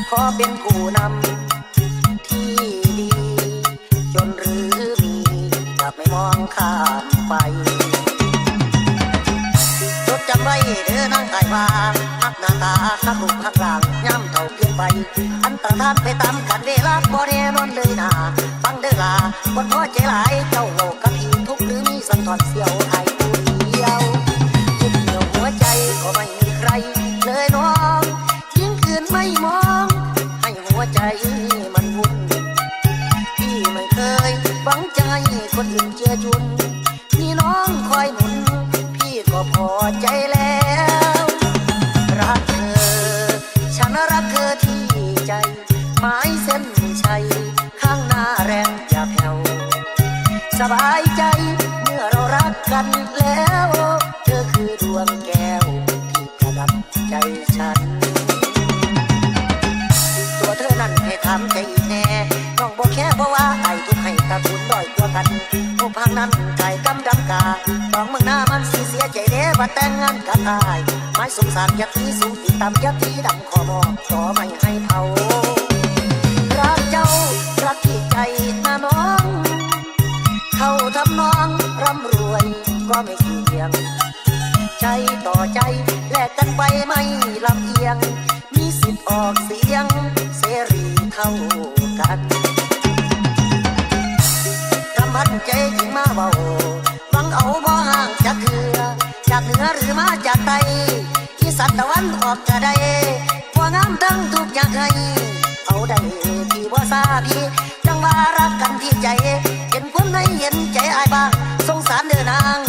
ขอเป็นผู้นำที่ดีจนหรือมีจะไม่มองข้ามไปจดจำไว้เด้อนางไก่ว่าฮักหน้าตาฮักรูปฮักร่างย่ำเท่าเปลี่ยนไปอันตรธานไปตามกันเวลาบ่แน่นอนเลยนะฟังเด้อล่ะคนพอใจหลายเจ้าโลกกับอีทุกหรือมีสันทอนเสียวไอ้ผู้เดียวยึดเหนี่ยวหัวใจก็ไม่มีใครเลยน้องยิ่งคืนไม่มองให้หัวใจมันวุ่นพี่ไม่เคยหวังใจคนอื่นเจือจุนมีน้องคอยหนุนพี่ก็พอใจแล้วรักเธอฉันรักเธอที่ใจหมายเส้นชัยข้างหน้าแรงจะแผ่วสบายใจเมื่อเรารักกันแล้วเธอคือดวงแก้วที่ประดับใจฉันตัวเธอนั้นให้ทำใจแน่น้องบอกแค่เพราะว่าไอ้ทุกให้ตะกุนด้อยกว่ากันผู้พังนั้นไก่กำดำกาต้องมึงหน้ามันเสียใจเด้ว่าแต่งงานกันอายไม่สงสารยักษ์ที่สูงที่ต่ำยักษ์ที่ดำขอบอกต่อไม่ให้เผารักเจ้ารักที่ใจนะน้องเขาทำน้องร่ำรวยก็ไม่เกี่ยงใจต่อใจแลกกันไปไม่ลำเอียงมีสิทธิ์ออกเสียงเสรีเท่ากันรำพันใจจริงมาเบาฟังเอาบ่ห่างจากเหนือจากเหนือหรือมาจากใต้อีสานตะวันออกจะได้พวงามทั้งทุกอย่างให้เอาได้ที่ว่าซาพี่จังว่ารักกันที่ใจเห็นคนให้เห็นใจอายบ้างสงสารเด้อนาง